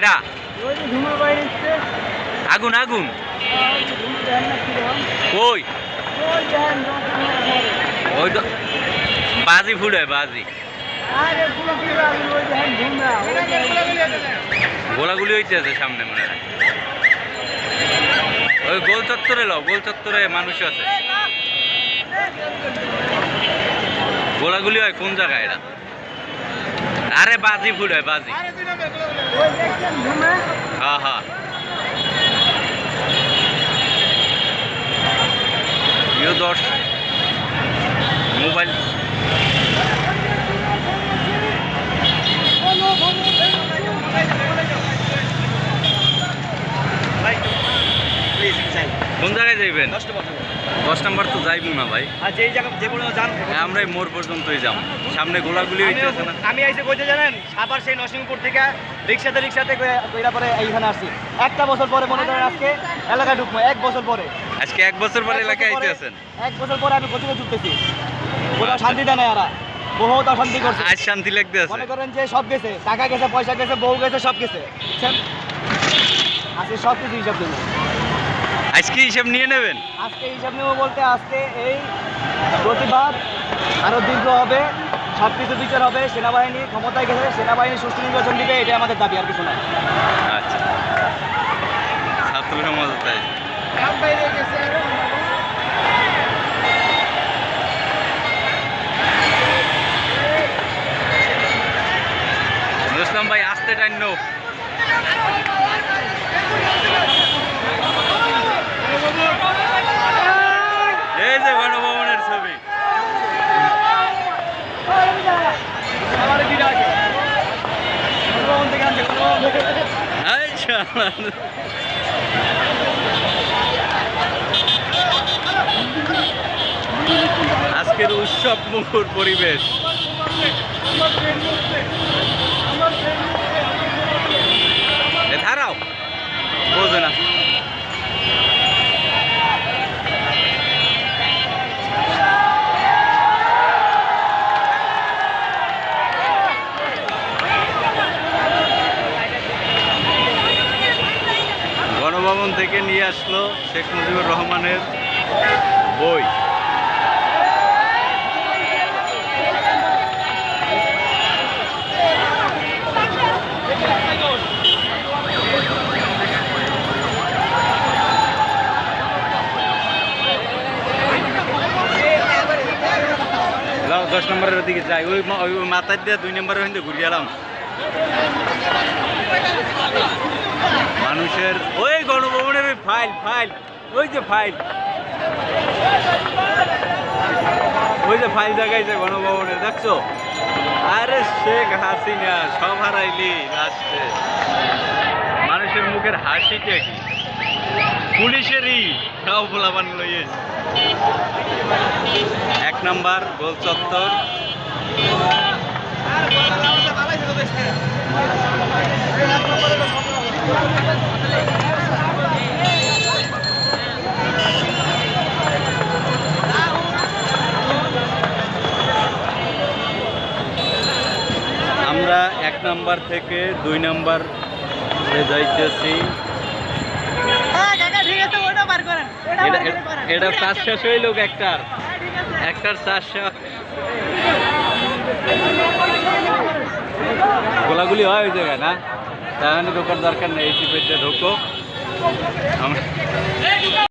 কেডা আগুন আগুন কই ওই তো বাজি ফুড়ে বাজি গোলাগুলি হইতেছে সামনে মনে হয় ওই গোল চত্বরে লো গোল চত্বরে মানুষ আছে গোলাগুলি হয় কোন জায়গায় এরা আরে বাজি ফুড়ে বাজি হ্যাঁ হ্যাঁ প্রিয় দর্শক মোবাইল কোন জায়গায় যাইবেন 10 নম্বর তো যাইব না ভাই আর যেই জায়গা যে কোনো জান আমরা এই মোড় পর্যন্তই যাব সামনে গোলাগুলি হইতেছে না আমি আইসে কইতে জানেন সাভার সেই নরসিংপুর থেকে রিক্সাতে কইরা পরে এইখানে আসছি একটা বছর পরে মনে করেন আজকে এলাকা ঢুকবো 1 বছর পরে আজকে 1 বছর পরে এলাকায় আইতেছেন 1 বছর পরে আমি কোচিংয়ে ঢুকতেছি কোথাও শান্তি দেয় না এরা বহুত অশান্তি করছে আজ শান্তি লাগতেছে মনে করেন যে সব গেছে টাকা গেছে পয়সা গেছে বউ গেছে সব গেছে বুঝছেন আজকে সব কিছু হিসাব দেবো আজকে হিসাব নিয়ে নেবেন আজকে হিসাব নেবো বলতে আজকে এই প্রতিবাদ আরো দীর্ঘ হবে সব কিছু বিচার হবে সেনাবাহিনী ক্ষমতায় গেছে সেনাবাহিনী সুষ্ঠু নির্বাচন দিবে এটাই আমাদের দাবি আর কিছু না আচ্ছা ছাত্র সমাজ তাই মুসলাম ভাই আসতে টাইন এই যে গণভবনের ছবি আজকের উৎসব মুখর পরিবেশ ধারাও বোঝে না গণভবন থেকে নিয়ে আসলো শেখ মুজিবুর রহমানের বই যাও 10 নম্বরের দিকে যাই ওই মাথায় দিয়ে 2 নম্বরের হিন্দে ঘুরে গেলাম মানুষের ওই গণভবনের ওই ফাইল ওই যে ফাইল জায়গায় গণভবনের দেখছো আরে শেখ হাসিনা সব হারাইলি লাস্টে মানুষের মুখের হাসিটা কি পুলিশেরই সব ভোলাবান লইয়েছে 1 নম্বর গোল চত্বর আমরা 1 নম্বর থেকে 2 নম্বর যাইতেছি এটা 400 হইল একটার 400 গোলাগুলি হয় ওই জায়গায় না তাহলে ঢোকার দরকার নেই এসি পেটে ঢোকো